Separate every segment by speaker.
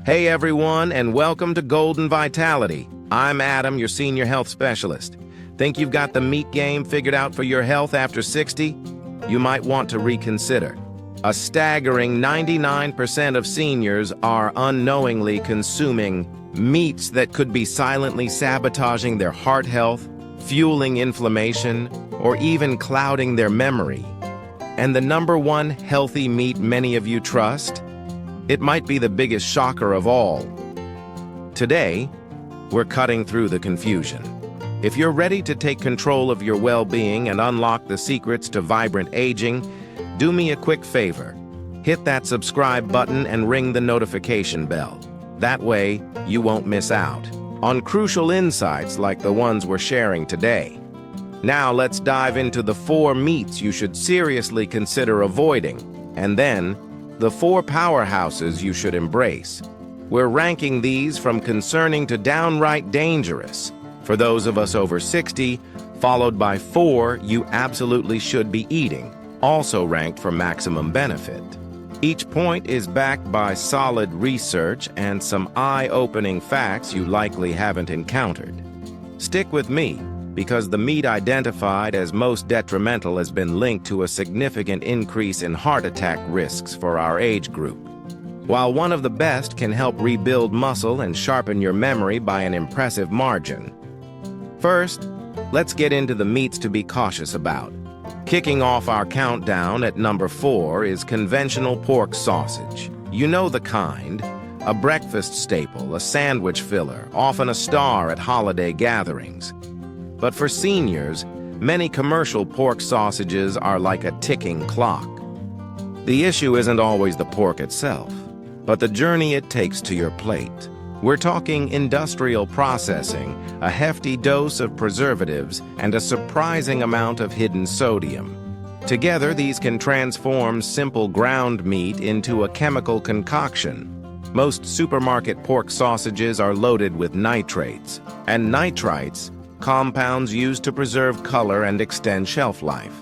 Speaker 1: Hey everyone, and welcome to Golden Vitality. I'm Adam, your senior health specialist. Think you've got the meat game figured out for your health after 60? You might want to reconsider. A staggering 99% of seniors are unknowingly consuming meats that could be silently sabotaging their heart health, fueling inflammation, or even clouding their memory. And the number one healthy meat many of you trust? It might be the biggest shocker of all. Today, we're cutting through the confusion. If you're ready to take control of your well-being and unlock the secrets to vibrant aging, do me a quick favor. Hit that subscribe button and ring the notification bell. That way, you won't miss out on crucial insights like the ones we're sharing today. Now let's dive into the 4 meats you should seriously consider avoiding, and then the 4 powerhouses you should embrace. We're ranking these from concerning to downright dangerous for those of us over 60, followed by 4 you absolutely should be eating, also ranked for maximum benefit. Each point is backed by solid research and some eye-opening facts you likely haven't encountered. Stick with me, because the meat identified as most detrimental has been linked to a significant increase in heart attack risks for our age group. While one of the best can help rebuild muscle and sharpen your memory by an impressive margin. First, let's get into the meats to be cautious about. Kicking off our countdown at number 4 is conventional pork sausage. You know the kind. A breakfast staple, a sandwich filler, often a star at holiday gatherings. But for seniors, many commercial pork sausages are like a ticking clock. The issue isn't always the pork itself, but the journey it takes to your plate. We're talking industrial processing, a hefty dose of preservatives, and a surprising amount of hidden sodium. Together, these can transform simple ground meat into a chemical concoction. Most supermarket pork sausages are loaded with nitrates, and nitrites, compounds used to preserve color and extend shelf life.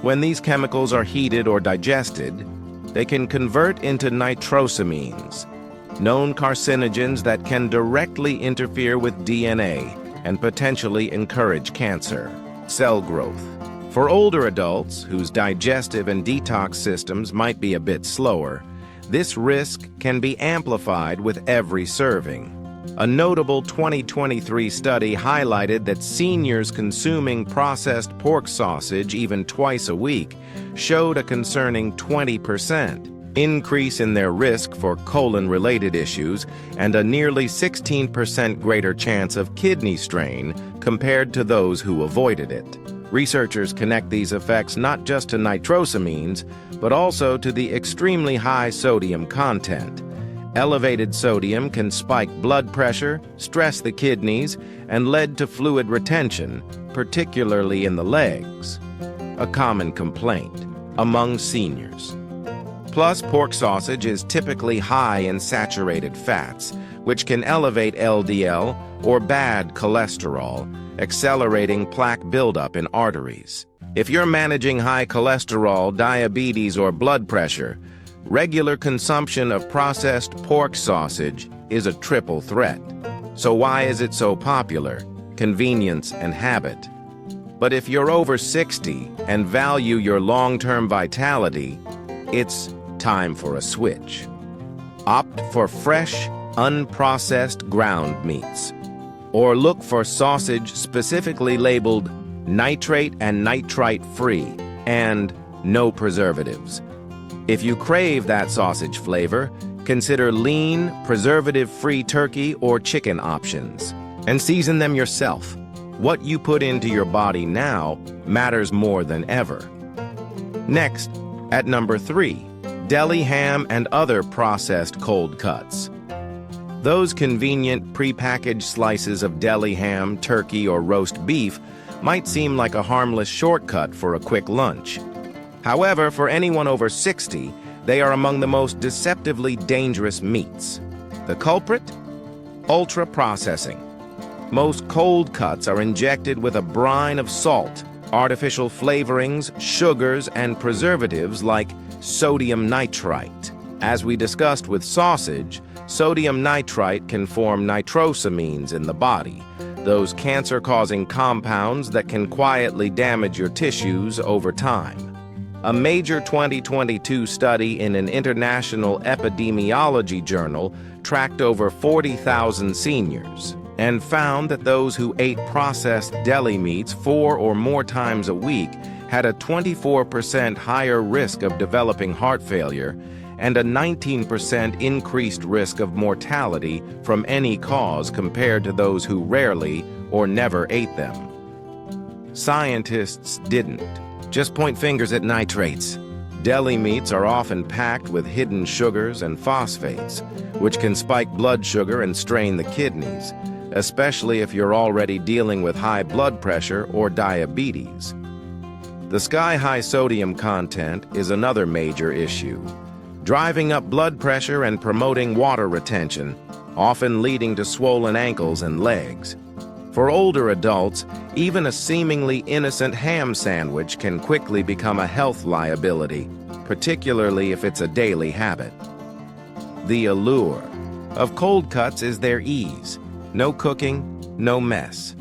Speaker 1: When these chemicals are heated or digested, they can convert into nitrosamines, known carcinogens that can directly interfere with DNA and potentially encourage cancer cell growth. For older adults whose digestive and detox systems might be a bit slower, this risk can be amplified with every serving. A notable 2023 study highlighted that seniors consuming processed pork sausage even twice a week showed a concerning 20% increase in their risk for colon-related issues and a nearly 16% greater chance of kidney strain compared to those who avoided it. Researchers connect these effects not just to nitrosamines, but also to the extremely high sodium content. Elevated sodium can spike blood pressure, stress the kidneys, and lead to fluid retention, particularly in the legs, a common complaint among seniors. Plus, pork sausage is typically high in saturated fats, which can elevate LDL or bad cholesterol, accelerating plaque buildup in arteries. If you're managing high cholesterol, diabetes, or blood pressure, regular consumption of processed pork sausage is a triple threat. So why is it so popular? Convenience and habit. But if you're over 60 and value your long-term vitality, it's time for a switch. Opt for fresh, unprocessed ground meats. Or look for sausage specifically labeled nitrate and nitrite-free and no preservatives. If you crave that sausage flavor, consider lean, preservative-free turkey or chicken options. And season them yourself. What you put into your body now matters more than ever. Next, at number 3, deli ham and other processed cold cuts. Those convenient prepackaged slices of deli ham, turkey, or roast beef might seem like a harmless shortcut for a quick lunch. However, for anyone over 60, they are among the most deceptively dangerous meats. The culprit? Ultra-processing. Most cold cuts are injected with a brine of salt, artificial flavorings, sugars, and preservatives like sodium nitrite. As we discussed with sausage, Sodium nitrite can form nitrosamines in the body, those cancer-causing compounds that can quietly damage your tissues over time. A major 2022 study in an international epidemiology journal tracked over 40,000 seniors and found that those who ate processed deli meats 4 or more times a week had a 24% higher risk of developing heart failure and a 19% increased risk of mortality from any cause compared to those who rarely or never ate them. Scientists didn't just point fingers at nitrates. Deli meats are often packed with hidden sugars and phosphates, which can spike blood sugar and strain the kidneys, especially if you're already dealing with high blood pressure or diabetes. The sky-high sodium content is another major issue, driving up blood pressure and promoting water retention, often leading to swollen ankles and legs. For older adults, even a seemingly innocent ham sandwich can quickly become a health liability, particularly if it's a daily habit. The allure of cold cuts is their ease. No cooking, no mess.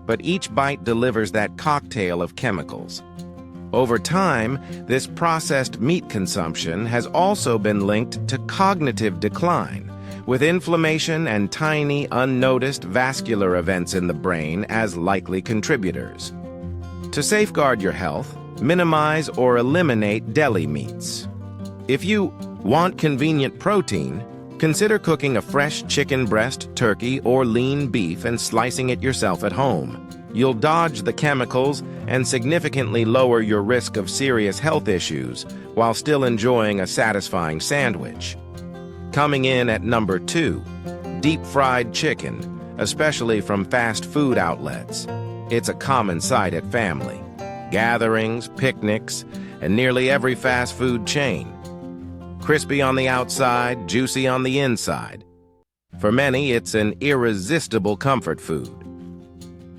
Speaker 1: But each bite delivers that cocktail of chemicals. Over time, this processed meat consumption has also been linked to cognitive decline, with inflammation and tiny, unnoticed vascular events in the brain as likely contributors. To safeguard your health, minimize or eliminate deli meats. If you want convenient protein, consider cooking a fresh chicken breast, turkey, or lean beef and slicing it yourself at home. You'll dodge the chemicals and significantly lower your risk of serious health issues while still enjoying a satisfying sandwich. Coming in at number 2, deep-fried chicken, especially from fast food outlets. It's a common sight at family gatherings, picnics, and nearly every fast food chain. Crispy on the outside, juicy on the inside. For many, it's an irresistible comfort food.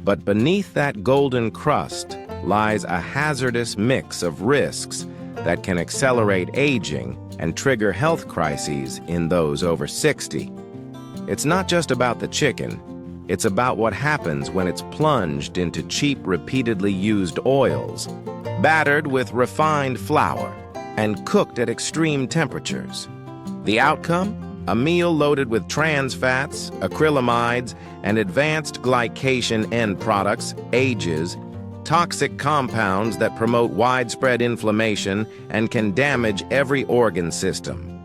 Speaker 1: But beneath that golden crust lies a hazardous mix of risks that can accelerate aging and trigger health crises in those over 60. It's not just about the chicken, it's about what happens when it's plunged into cheap, repeatedly used oils, battered with refined flour, and cooked at extreme temperatures. The outcome? A meal loaded with trans fats, acrylamides, and advanced glycation end products, AGEs, toxic compounds that promote widespread inflammation and can damage every organ system.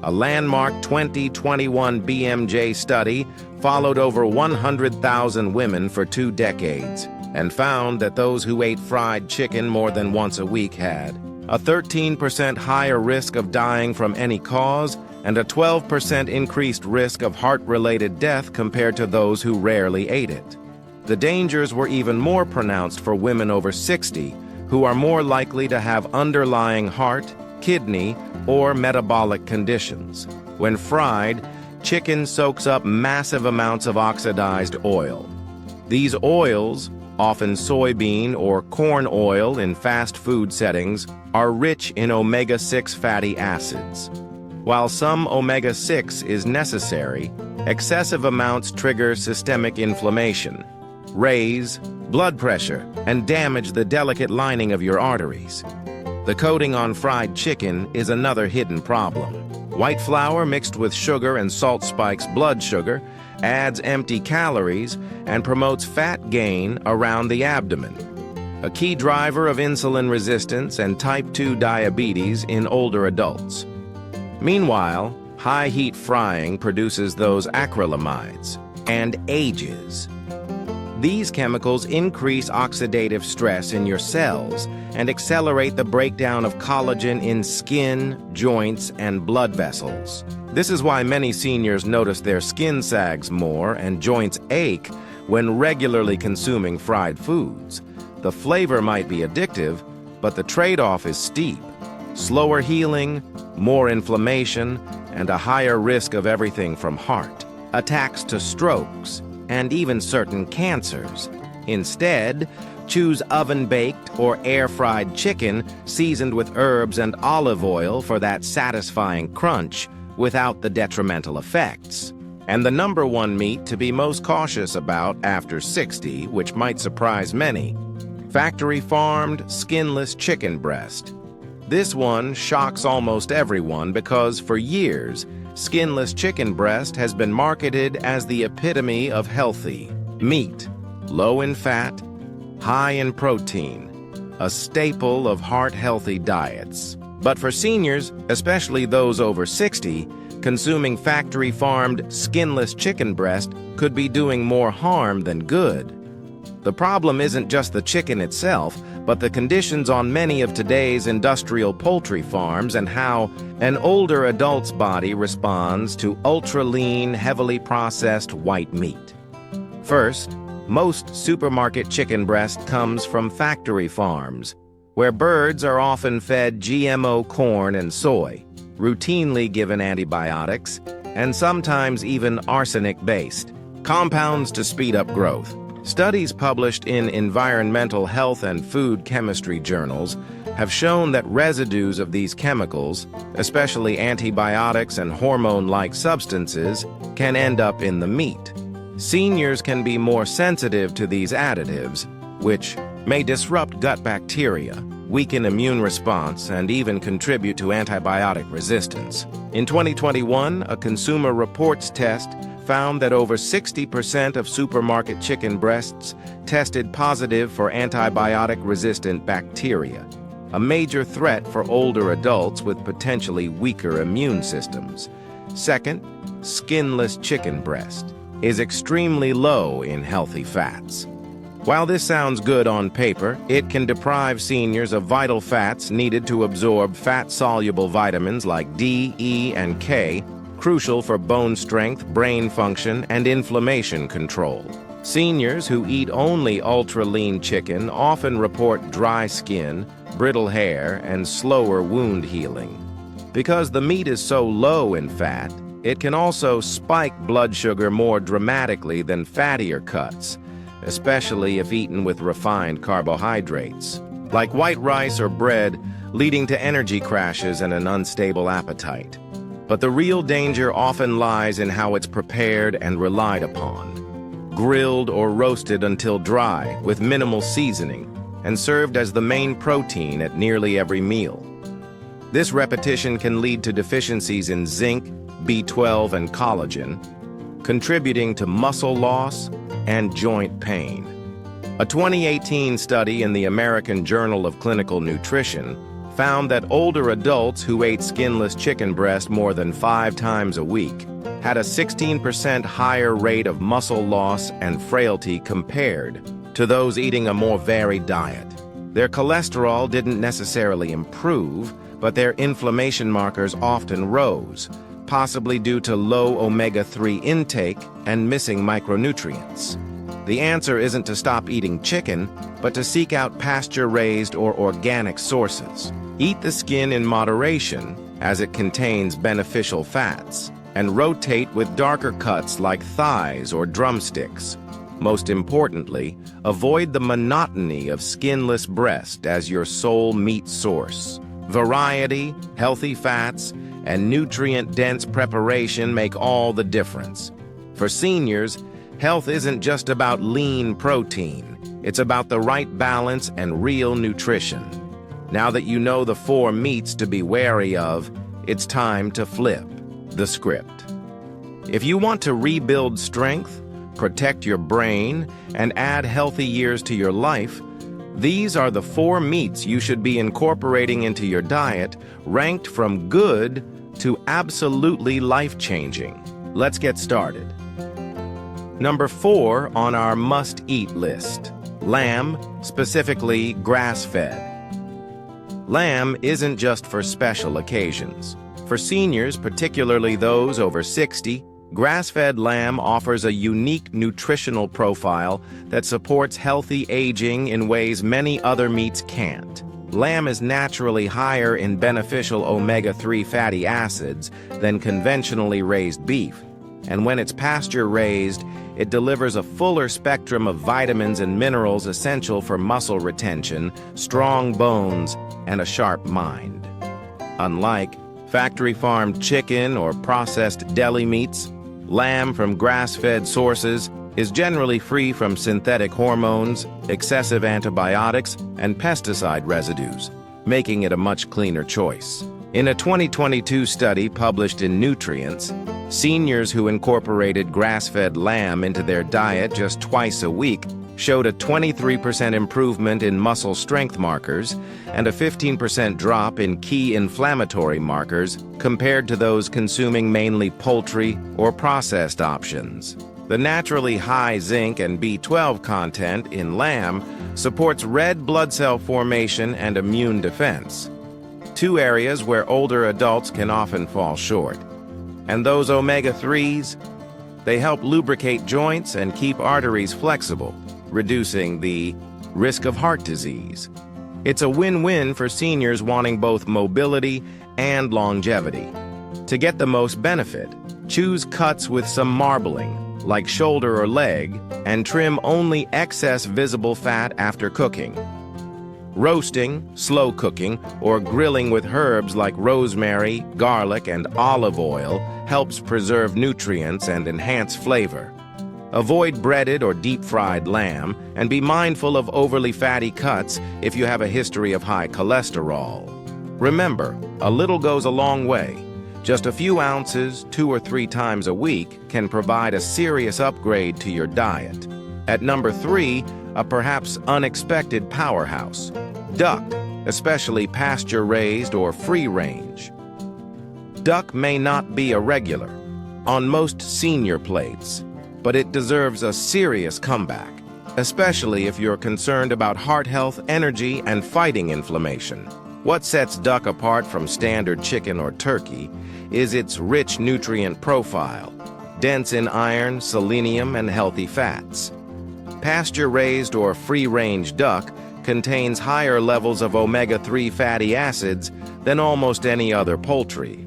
Speaker 1: A landmark 2021 BMJ study followed over 100,000 women for 2 decades and found that those who ate fried chicken more than once a week had a 13% higher risk of dying from any cause and a 12% increased risk of heart-related death compared to those who rarely ate it. The dangers were even more pronounced for women over 60, who are more likely to have underlying heart, kidney, or metabolic conditions. When fried, chicken soaks up massive amounts of oxidized oil. These oils, often soybean or corn oil in fast food settings, are rich in omega-6 fatty acids. While some omega-6 is necessary, excessive amounts trigger systemic inflammation, raise blood pressure, and damage the delicate lining of your arteries. The coating on fried chicken is another hidden problem. White flour mixed with sugar and salt spikes blood sugar, adds empty calories, and promotes fat gain around the abdomen, a key driver of insulin resistance and type 2 diabetes in older adults. Meanwhile, high-heat frying produces those acrylamides and AGEs. These chemicals increase oxidative stress in your cells and accelerate the breakdown of collagen in skin, joints, and blood vessels. This is why many seniors notice their skin sags more and joints ache when regularly consuming fried foods. The flavor might be addictive, but the trade-off is steep. Slower healing, more inflammation, and a higher risk of everything from heart attacks to strokes, and even certain cancers. Instead, choose oven-baked or air-fried chicken seasoned with herbs and olive oil for that satisfying crunch, without the detrimental effects. And the number one meat to be most cautious about after 60, which might surprise many: factory-farmed, skinless chicken breast. This one shocks almost everyone because for years, skinless chicken breast has been marketed as the epitome of healthy meat, low in fat, high in protein, a staple of heart-healthy diets. But for seniors, especially those over 60, consuming factory-farmed, skinless chicken breast could be doing more harm than good. The problem isn't just the chicken itself, but the conditions on many of today's industrial poultry farms and how an older adult's body responds to ultra-lean, heavily processed white meat. First, most supermarket chicken breast comes from factory farms, where birds are often fed GMO corn and soy, routinely given antibiotics, and sometimes even arsenic-based compounds to speed up growth. Studies published in environmental health and food chemistry journals have shown that residues of these chemicals, especially antibiotics and hormone-like substances, can end up in the meat. Seniors can be more sensitive to these additives, which may disrupt gut bacteria, weaken immune response, and even contribute to antibiotic resistance. In 2021, a Consumer Reports test found that over 60% of supermarket chicken breasts tested positive for antibiotic-resistant bacteria, a major threat for older adults with potentially weaker immune systems. Second, skinless chicken breast is extremely low in healthy fats. While this sounds good on paper, it can deprive seniors of vital fats needed to absorb fat-soluble vitamins like D, E, and K, crucial for bone strength, brain function, and inflammation control. Seniors who eat only ultra-lean chicken often report dry skin, brittle hair, and slower wound healing. Because the meat is so low in fat, it can also spike blood sugar more dramatically than fattier cuts, especially if eaten with refined carbohydrates, like white rice or bread, leading to energy crashes and an unstable appetite. But the real danger often lies in how it's prepared and relied upon. Grilled or roasted until dry, with minimal seasoning, and served as the main protein at nearly every meal. This repetition can lead to deficiencies in zinc, B12, and collagen, contributing to muscle loss and joint pain. A 2018 study in the American Journal of Clinical Nutrition found that older adults who ate skinless chicken breast more than 5 times a week had a 16% higher rate of muscle loss and frailty compared to those eating a more varied diet. Their cholesterol didn't necessarily improve, but their inflammation markers often rose, possibly due to low omega-3 intake and missing micronutrients. The answer isn't to stop eating chicken, but to seek out pasture-raised or organic sources. Eat the skin in moderation, as it contains beneficial fats, and rotate with darker cuts like thighs or drumsticks. Most importantly, avoid the monotony of skinless breast as your sole meat source. Variety, healthy fats, and nutrient-dense preparation make all the difference. For seniors, health isn't just about lean protein. It's about the right balance and real nutrition. Now that you know the 4 meats to be wary of, it's time to flip the script. If you want to rebuild strength, protect your brain, and add healthy years to your life, these are the 4 meats you should be incorporating into your diet, ranked from good to absolutely life-changing. Let's get started. Number 4 on our must-eat list: lamb, specifically grass-fed. Lamb isn't just for special occasions. For seniors, particularly those over 60, grass-fed lamb offers a unique nutritional profile that supports healthy aging in ways many other meats can't. Lamb is naturally higher in beneficial omega-3 fatty acids than conventionally raised beef, and when it's pasture-raised, it delivers a fuller spectrum of vitamins and minerals essential for muscle retention, strong bones, and a sharp mind. Unlike Factory-farmed chicken or processed deli meats, lamb from grass-fed sources, is generally free from synthetic hormones, excessive antibiotics, and pesticide residues, making it a much cleaner choice. In a 2022 study published in Nutrients, seniors who incorporated grass-fed lamb into their diet just twice a week showed a 23% improvement in muscle strength markers and a 15% drop in key inflammatory markers compared to those consuming mainly poultry or processed options. The naturally high zinc and B12 content in lamb supports red blood cell formation and immune defense, two areas where older adults can often fall short. And those omega-3s, they help lubricate joints and keep arteries flexible, reducing the risk of heart disease. It's a win-win for seniors wanting both mobility and longevity. To get the most benefit, choose cuts with some marbling, like shoulder or leg, and trim only excess visible fat after cooking. Roasting, slow cooking, or grilling with herbs like rosemary, garlic, and olive oil helps preserve nutrients and enhance flavor. Avoid breaded or deep-fried lamb, and be mindful of overly fatty cuts if you have a history of high cholesterol. Remember, a little goes a long way. Just a few ounces, 2 or 3 times a week, can provide a serious upgrade to your diet. At number 3, a perhaps unexpected powerhouse: duck, especially pasture-raised or free-range. Duck may not be a regular on most senior plates, but it deserves a serious comeback, especially if you're concerned about heart health, energy, and fighting inflammation. What sets duck apart from standard chicken or turkey is its rich nutrient profile, dense in iron, selenium, and healthy fats. Pasture-raised or free-range duck contains higher levels of omega-3 fatty acids than almost any other poultry,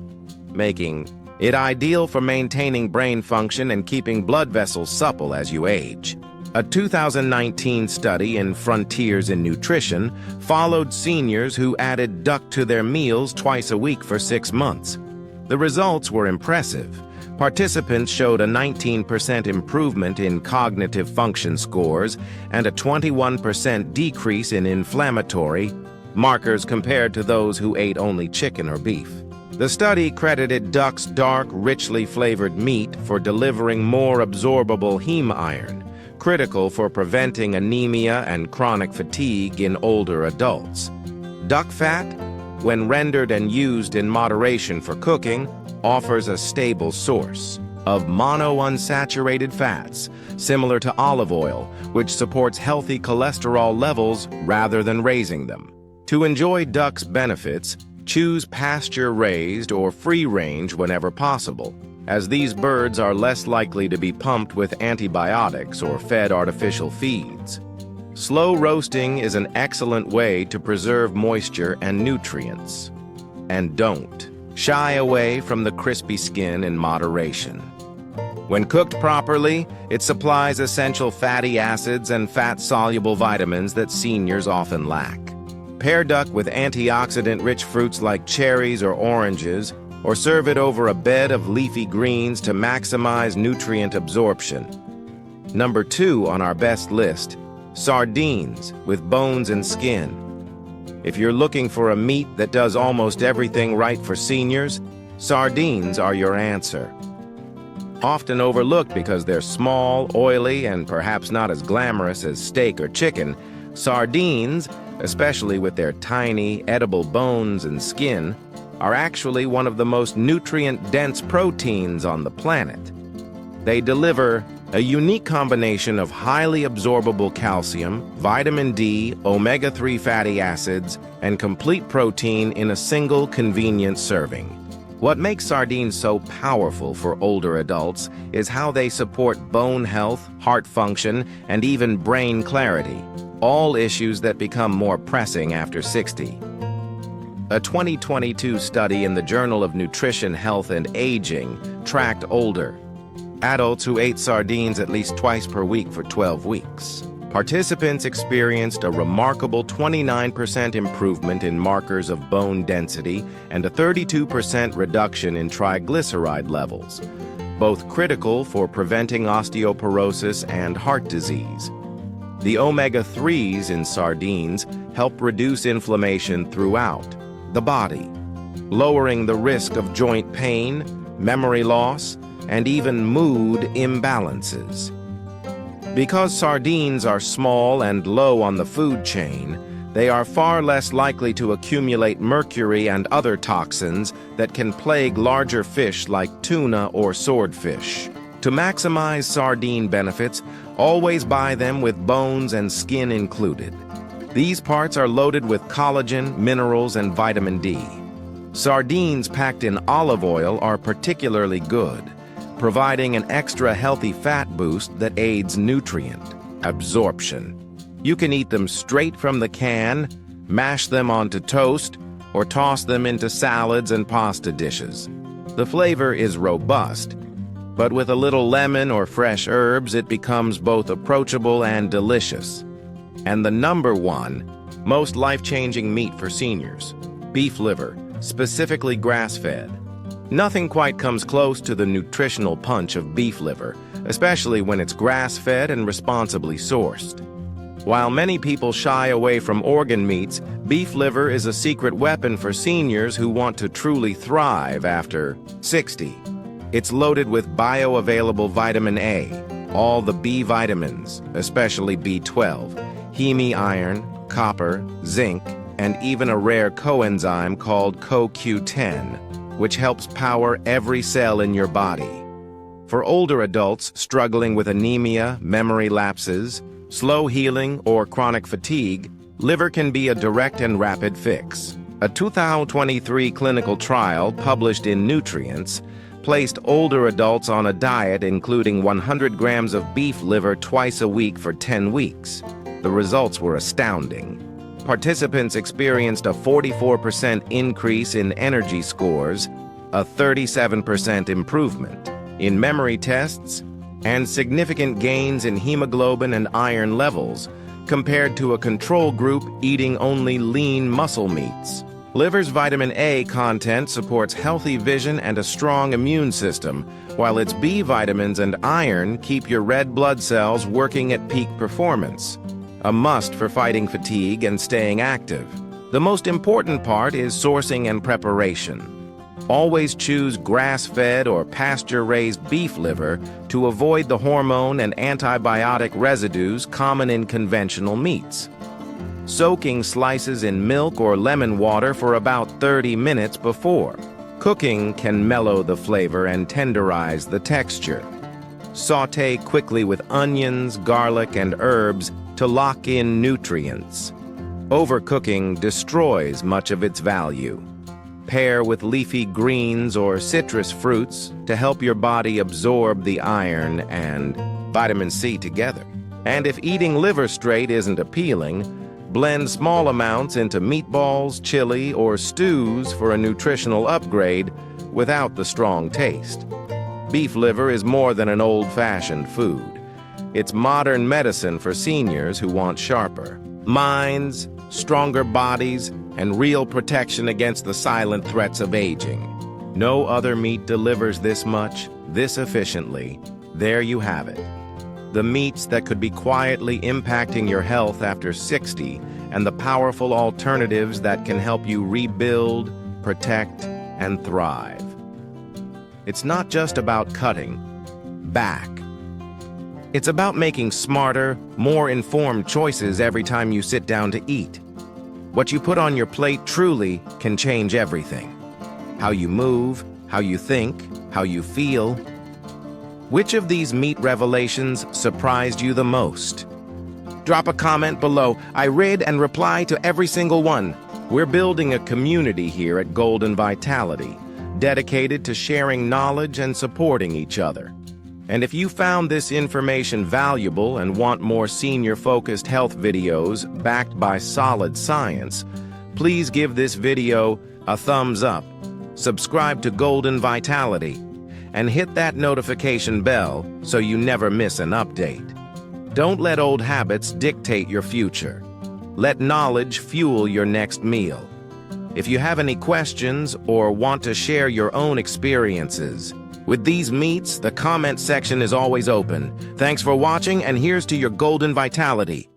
Speaker 1: making it ideal for maintaining brain function and keeping blood vessels supple as you age. A 2019 study in Frontiers in Nutrition followed seniors who added duck to their meals twice a week for 6 months. The results were impressive. Participants showed a 19% improvement in cognitive function scores and a 21% decrease in inflammatory markers compared to those who ate only chicken or beef. The study credited duck's dark, richly flavored meat for delivering more absorbable heme iron, critical for preventing anemia and chronic fatigue in older adults. Duck fat, when rendered and used in moderation for cooking, offers a stable source of monounsaturated fats, similar to olive oil, which supports healthy cholesterol levels rather than raising them. To enjoy duck's benefits, choose pasture-raised or free-range whenever possible, as these birds are less likely to be pumped with antibiotics or fed artificial feeds. Slow roasting is an excellent way to preserve moisture and nutrients. And don't shy away from the crispy skin in moderation. When cooked properly, it supplies essential fatty acids and fat-soluble vitamins that seniors often lack. Pair duck with antioxidant-rich fruits like cherries or oranges, or serve it over a bed of leafy greens to maximize nutrient absorption. Number 2 on our best list: sardines with bones and skin. If you're looking for a meat that does almost everything right for seniors, sardines are your answer. Often overlooked because they're small, oily, and perhaps not as glamorous as steak or chicken, sardines, especially with their tiny, edible bones and skin, are actually one of the most nutrient-dense proteins on the planet. They deliver a unique combination of highly absorbable calcium, vitamin D, omega-3 fatty acids, and complete protein in a single convenient serving. What makes sardines so powerful for older adults is how they support bone health, heart function, and even brain clarity, all issues that become more pressing after 60. A 2022 study in the Journal of Nutrition, Health, and Aging tracked older adults who ate sardines at least twice per week for 12 weeks. Participants experienced a remarkable 29% improvement in markers of bone density and a 32% reduction in triglyceride levels, both critical for preventing osteoporosis and heart disease. The omega-3s in sardines help reduce inflammation throughout the body, lowering the risk of joint pain, memory loss, and even mood imbalances. Because sardines are small and low on the food chain, they are far less likely to accumulate mercury and other toxins that can plague larger fish like tuna or swordfish. To maximize sardine benefits, always buy them with bones and skin included. These parts are loaded with collagen, minerals, and vitamin D. Sardines packed in olive oil are particularly good, providing an extra healthy fat boost that aids nutrient absorption. You can eat them straight from the can, mash them onto toast, or toss them into salads and pasta dishes. The flavor is robust, but with a little lemon or fresh herbs, it becomes both approachable and delicious. And the number one, most life-changing meat for seniors, beef liver, specifically grass-fed. Nothing quite comes close to the nutritional punch of beef liver, especially when it's grass-fed and responsibly sourced. While many people shy away from organ meats, beef liver is a secret weapon for seniors who want to truly thrive after 60. It's loaded with bioavailable vitamin A, all the B vitamins, especially B12, heme iron, copper, zinc, and even a rare coenzyme called CoQ10, which helps power every cell in your body. For older adults struggling with anemia, memory lapses, slow healing, or chronic fatigue, liver can be a direct and rapid fix. A 2023 clinical trial published in Nutrients placed older adults on a diet including 100 grams of beef liver twice a week for 10 weeks. The results were astounding. Participants experienced a 44% increase in energy scores, a 37% improvement in memory tests, and significant gains in hemoglobin and iron levels compared to a control group eating only lean muscle meats. Liver's vitamin A content supports healthy vision and a strong immune system, while its B vitamins and iron keep your red blood cells working at peak performance. A must for fighting fatigue and staying active. The most important part is sourcing and preparation. Always choose grass-fed or pasture-raised beef liver to avoid the hormone and antibiotic residues common in conventional meats. Soaking slices in milk or lemon water for about 30 minutes before. Cooking can mellow the flavor and tenderize the texture. Sauté quickly with onions, garlic, and herbs to lock in nutrients. Overcooking destroys much of its value. Pair with leafy greens or citrus fruits to help your body absorb the iron and vitamin C together. And if eating liver straight isn't appealing, blend small amounts into meatballs, chili, or stews for a nutritional upgrade without the strong taste. Beef liver is more than an old-fashioned food. It's modern medicine for seniors who want sharper minds, stronger bodies, and real protection against the silent threats of aging. No other meat delivers this much, this efficiently. There you have it. The meats that could be quietly impacting your health after 60, and the powerful alternatives that can help you rebuild, protect, and thrive. It's not just about cutting back. It's about making smarter, more informed choices every time you sit down to eat. What you put on your plate truly can change everything. How you move, how you think, how you feel. Which of these meat revelations surprised you the most? Drop a comment below. I read and reply to every single one. We're building a community here at Golden Vitality, dedicated to sharing knowledge and supporting each other. And if you found this information valuable and want more senior-focused health videos backed by solid science, please give this video a thumbs up, subscribe to Golden Vitality, and hit that notification bell so you never miss an update. Don't let old habits dictate your future. Let knowledge fuel your next meal. If you have any questions or want to share your own experiences with these meats, the comment section is always open. Thanks for watching, and here's to your golden vitality.